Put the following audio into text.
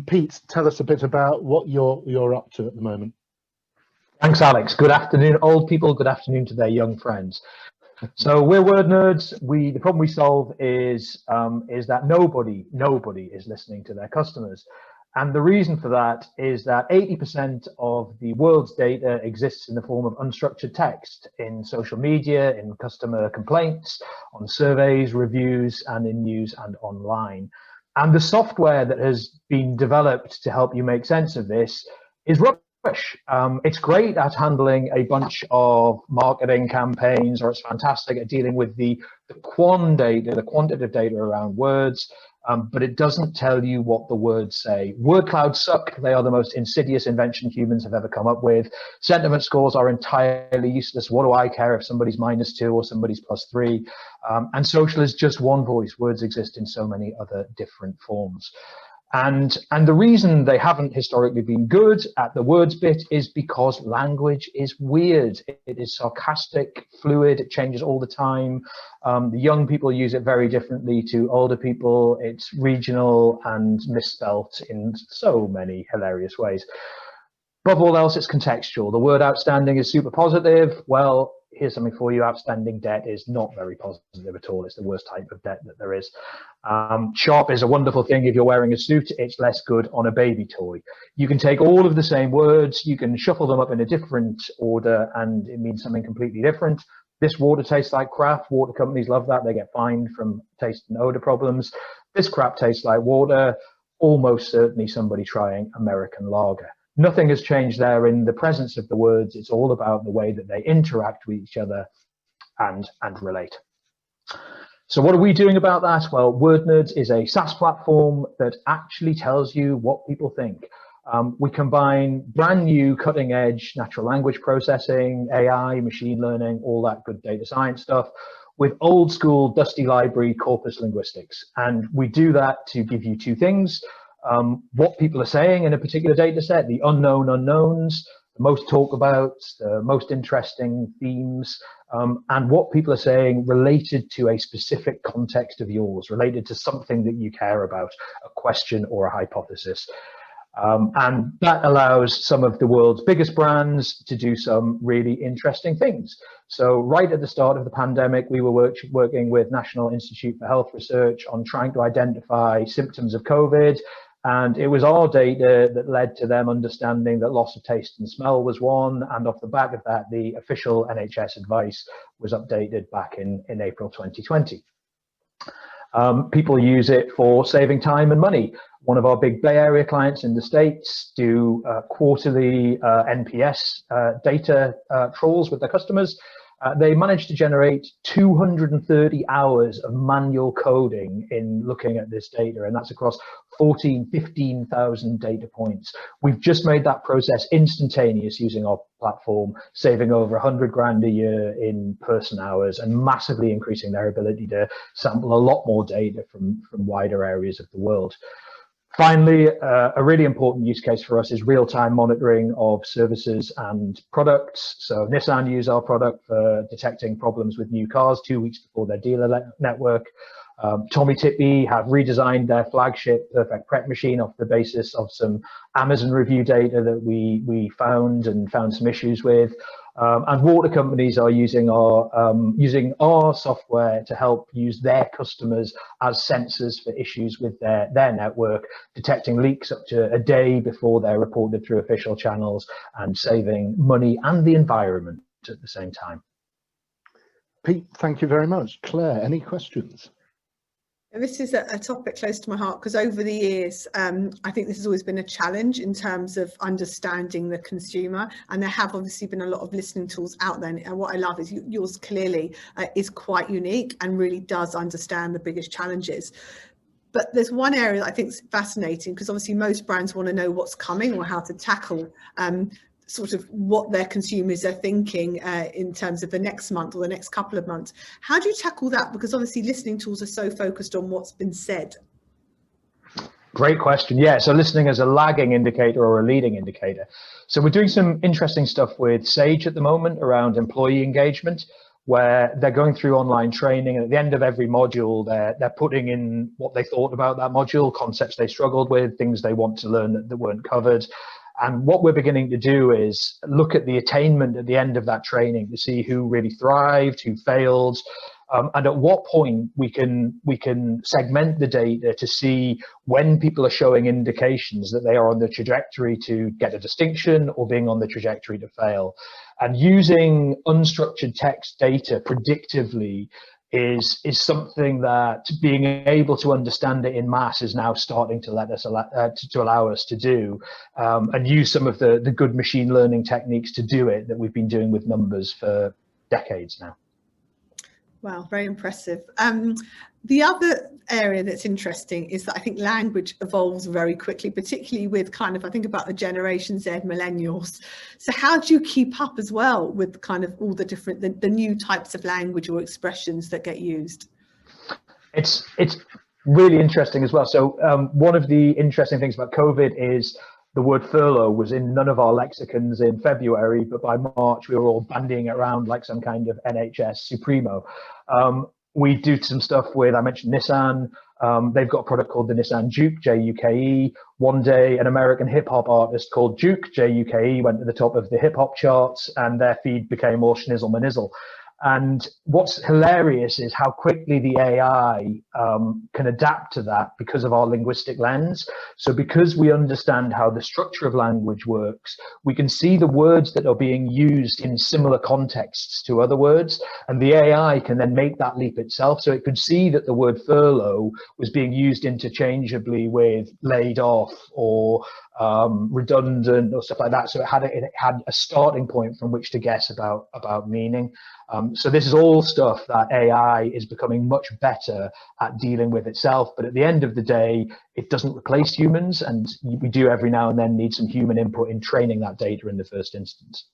Pete, tell us a bit about what you're up to at the moment. Thanks, Alex. Good afternoon, old people. Good afternoon to their young friends. So we're Wordnerds. The problem we solve is that nobody is listening to their customers. And the reason for that is that 80% of the world's data exists in the form of unstructured text in social media, in customer complaints, on surveys, reviews, and in news and online. And the software that has been developed to help you make sense of this is rubbish. It's great at handling a bunch of marketing campaigns, or it's fantastic at dealing with the quantitative data around words, but it doesn't tell you what the words say. Word clouds suck. They are the most insidious invention humans have ever come up with. Sentiment scores are entirely useless. What do I care if somebody's -2 or somebody's +3? And social is just one voice. Words exist in so many other different forms. And the reason they haven't historically been good at the words bit is because language is weird. It is sarcastic, fluid, it changes all the time. The young people use it very differently to older people. It's regional and misspelt in so many hilarious ways. Above all else, it's contextual. The word outstanding is super positive. Well, here's something for you. Outstanding debt is not very positive at all. It's the worst type of debt that there is. Sharp is a wonderful thing if you're wearing a suit. It's less good on a baby toy. You can take all of the same words, you can shuffle them up in a different order, and it means something completely different. This water tastes like crap. Water companies love that. They get fined from taste and odor problems. This crap tastes like water. Almost certainly somebody trying American lager. Nothing has changed there in the presence of the words. It's all about the way that they interact with each other and relate. So what are we doing about that? Well, Wordnerds is a SaaS platform that actually tells you what people think. We combine brand new cutting edge natural language processing, AI, machine learning, all that good data science stuff with old school dusty library corpus linguistics. And we do that to give you two things. What people are saying in a particular data set, the unknown unknowns, the most talked about, the most interesting themes, and what people are saying related to a specific context of yours, related to something that you care about, a question or a hypothesis. And that allows some of the world's biggest brands to do some really interesting things. So right at the start of the pandemic, we were working with National Institute for Health Research on trying to identify symptoms of COVID. And it was our data that led to them understanding that loss of taste and smell was one. And off the back of that, the official NHS advice was updated back in April 2020. People use it for saving time and money. One of our big Bay Area clients in the States do quarterly NPS data trawls with their customers. They managed to generate 230 hours of manual coding in looking at this data, and that's across 15,000 data points. We've just made that process instantaneous using our platform, saving over 100 grand a year in person hours and massively increasing their ability to sample a lot more data from wider areas of the world. Finally, a really important use case for us is real-time monitoring of services and products. So Nissan use our product for detecting problems with new cars 2 weeks before their dealer network. Tommy Tippy have redesigned their flagship Perfect Prep machine off the basis of some Amazon review data that we found some issues with. And water companies are using our software to help use their customers as sensors for issues with their network, detecting leaks up to a day before they're reported through official channels and saving money and the environment at the same time. Pete, thank you very much. Claire, any questions? This is a topic close to my heart because over the years, I think this has always been a challenge in terms of understanding the consumer, and there have obviously been a lot of listening tools out there. And what I love is yours clearly is quite unique and really does understand the biggest challenges. But there's one area that I think is fascinating because obviously most brands want to know what's coming or how to tackle sort of what their consumers are thinking in terms of the next month or the next couple of months. How do you tackle that? Because obviously listening tools are so focused on what's been said. Great question. Yeah, so listening as a lagging indicator or a leading indicator. So we're doing some interesting stuff with Sage at the moment around employee engagement. where they're going through online training, and at the end of every module, they're putting in what they thought about that module, concepts they struggled with, things they want to learn that weren't covered. And what we're beginning to do is look at the attainment at the end of that training to see who really thrived, who failed, and at what point we can segment the data to see when people are showing indications that they are on the trajectory to get a distinction or being on the trajectory to fail. And using unstructured text data predictively is something that being able to understand it in mass is now starting to allow us to do, and use some of the good machine learning techniques to do it that we've been doing with numbers for decades now. Wow, very impressive. The other area that's interesting is that I think language evolves very quickly, particularly with kind of, I think about the Generation Z millennials. So how do you keep up as well with kind of all the different, the new types of language or expressions that get used? It's really interesting as well. So one of the interesting things about COVID is the word furlough was in none of our lexicons in February, but by March we were all bandying it around like some kind of NHS Supremo. We do some stuff with, I mentioned Nissan. They've got a product called the Nissan Juke, J-U-K-E. One day, an American hip hop artist called Juke, J-U-K-E, went to the top of the hip hop charts, and their feed became all schnizzle manizzle. And what's hilarious is how quickly the AI can adapt to that because of our linguistic lens. So because we understand how the structure of language works, we can see the words that are being used in similar contexts to other words, and the AI can then make that leap itself. So it could see that the word furlough was being used interchangeably with laid off or redundant or stuff like that. So it had a starting point from which to guess about meaning. So this is all stuff that AI is becoming much better at dealing with itself. But at the end of the day, it doesn't replace humans, and we do every now and then need some human input in training that data in the first instance.